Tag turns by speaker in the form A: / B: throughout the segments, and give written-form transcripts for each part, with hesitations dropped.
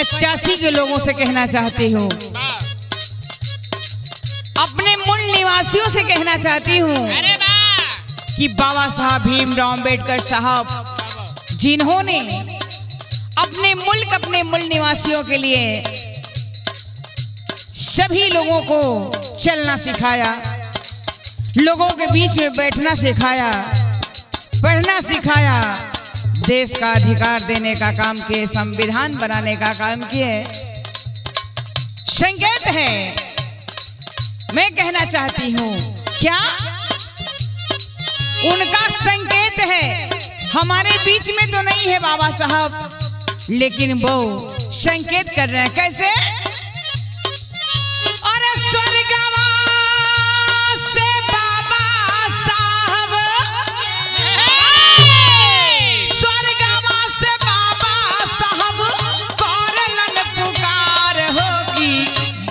A: 85 के लोगों से कहना चाहती हूँ, अपने मूल निवासियों से कहना चाहती हूँ कि बाबा साहब भीमराव अंबेडकर साहब जिन्होंने अपने मुल्क, अपने मूल निवासियों के लिए सभी लोगों को चलना सिखाया, लोगों के बीच में बैठना सिखाया, पढ़ना सिखाया, देश का अधिकार देने का काम किए, संविधान बनाने का काम किए। संकेत है, मैं कहना चाहती हूँ, क्या उनका संकेत है। हमारे बीच में तो नहीं है बाबा साहब, लेकिन वो संकेत कर रहे हैं। कैसे? और स्वर्गवा से बाबा साहब, स्वर्गवा से बाबा साहब करलन पुकार होगी,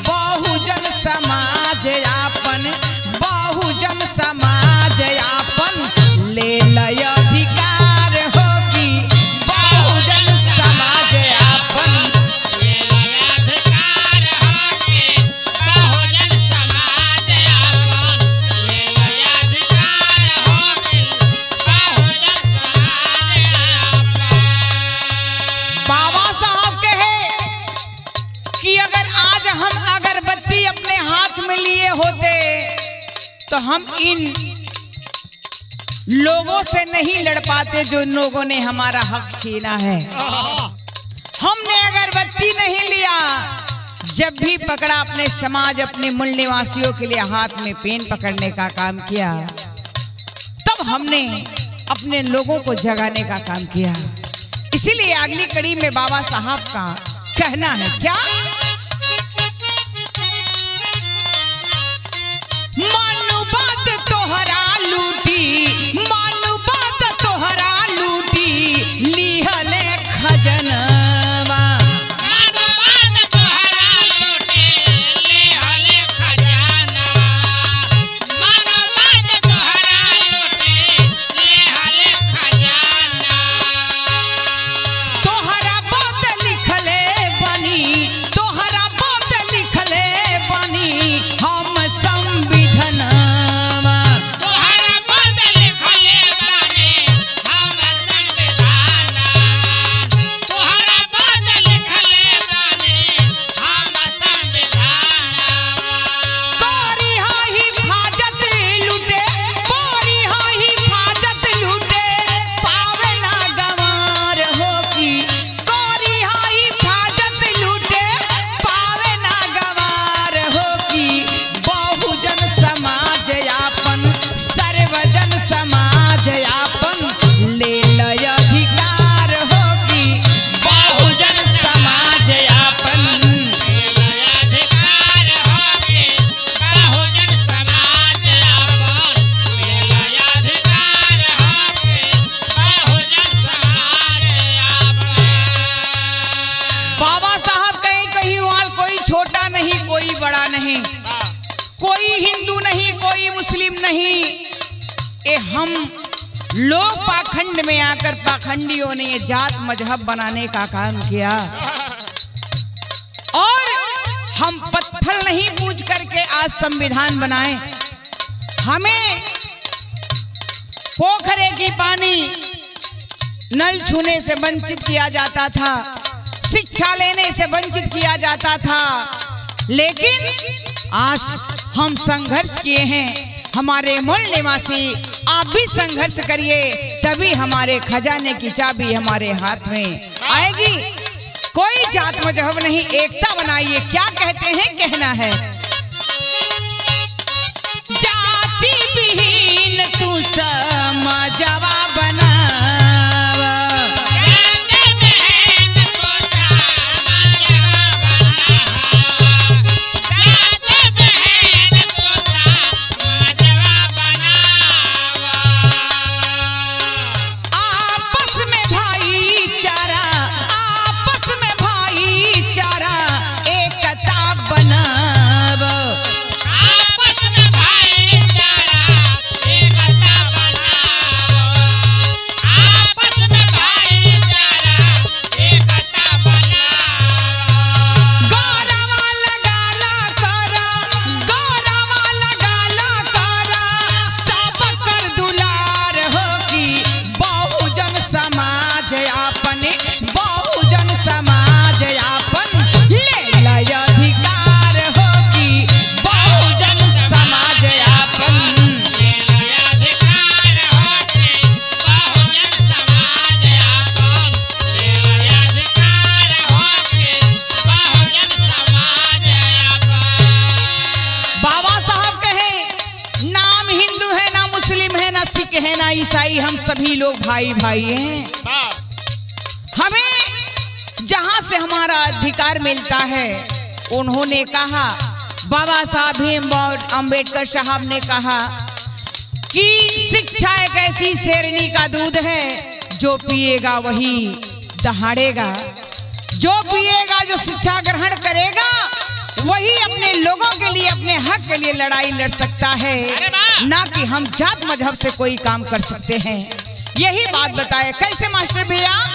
A: बहुजन समाज आपन, बहुजन समाज आपन ले लय अधिकार होगी, बहुजन समाज आपन ले लय अधिकार होगी, बहुजन समाज आपन ले लय अधिकार होगी, बहुजन समाज आपन। बाबा साहब कहे कि अगर आज हम अगरबत्ती अपने हाथ में लिए होते तो हम इन लोगों से नहीं लड़ पाते जो लोगों ने हमारा हक छीना है। हमने अगरबत्ती नहीं लिया, जब भी पकड़ा अपने समाज, अपने मूल निवासियों के लिए हाथ में पेन पकड़ने का काम किया, तब हमने अपने लोगों को जगाने का काम किया। इसीलिए अगली कड़ी में बाबा साहब का कहना है क्या? मानु बात तोहरा लूटी, मानु बात तोहरा लूटी, लिहले खजनवा, मानु बात तोहरा लूटी, लिहले खजाना, मानु बात तोहरा लूटी, लिहले खजाना। तोहरा बात लिखले बनी, तोहरा बात लिखले बनी हम संविधानवा, तोहरा बात लिखले बनी हम संविधाना, तोहरा बात लिखले बनी हम संविधानवा। कोरी हा हिफाजत लूटे, कोरी हा हिफाजत लूटे, पावे ना गंवार होगी, कोरी हा हिफाजत लूटे, पावे ना गंवार होगी, बहुजन समाज आपन, सर्वजन समाज आपन ले लय अधिकार होगी, बहुजन समाज आपन ले लय अधिकार होगी, बहुजन समाज आपन ले लय अधिकार होगी, बहुजन समाज आपन। बाबा साहब कहीं और कोई छोटा नहीं, कोई बड़ा नहीं, कोई हिंदू नहीं, कोई मुस्लिम नहीं, ये हम लोग पाखंड में आकर पाखंडियों ने ये जात मजहब बनाने का काम किया, और हम पत्थर नहीं पूछ करके आज संविधान बनाए। हमें पोखरे की पानी नल छूने से वंचित किया जाता था, शिक्षा लेने से वंचित किया जाता था, लेकिन आज हम संघर्ष किए हैं। हमारे मूल निवासी, आप भी संघर्ष करिए, तभी हमारे खजाने की चाबी हमारे हाथ में आएगी। कोई जात मजहब नहीं, एकता बनाइए। क्या कहते हैं? कहना है, जाति विहीन तू समझवा बनावा, आपस में भाईचारा एकता बना ईसाई हम सभी लोग भाई भाई हैं। हमें जहां से हमारा अधिकार मिलता है, उन्होंने कहा, बाबा साहब भीमराव अंबेडकर साहब ने कहा कि शिक्षा एक ऐसी शेरनी का दूध है, जो पिएगा वही दहाड़ेगा। जो पिएगा, जो शिक्षा ग्रहण करेगा, वही अपने लोगों के लिए, अपने हक के लिए लड़ाई लड़ सकता है, ना कि हम जात मजहब से कोई काम कर सकते हैं। यही बात बताए। कैसे मास्टर भैया?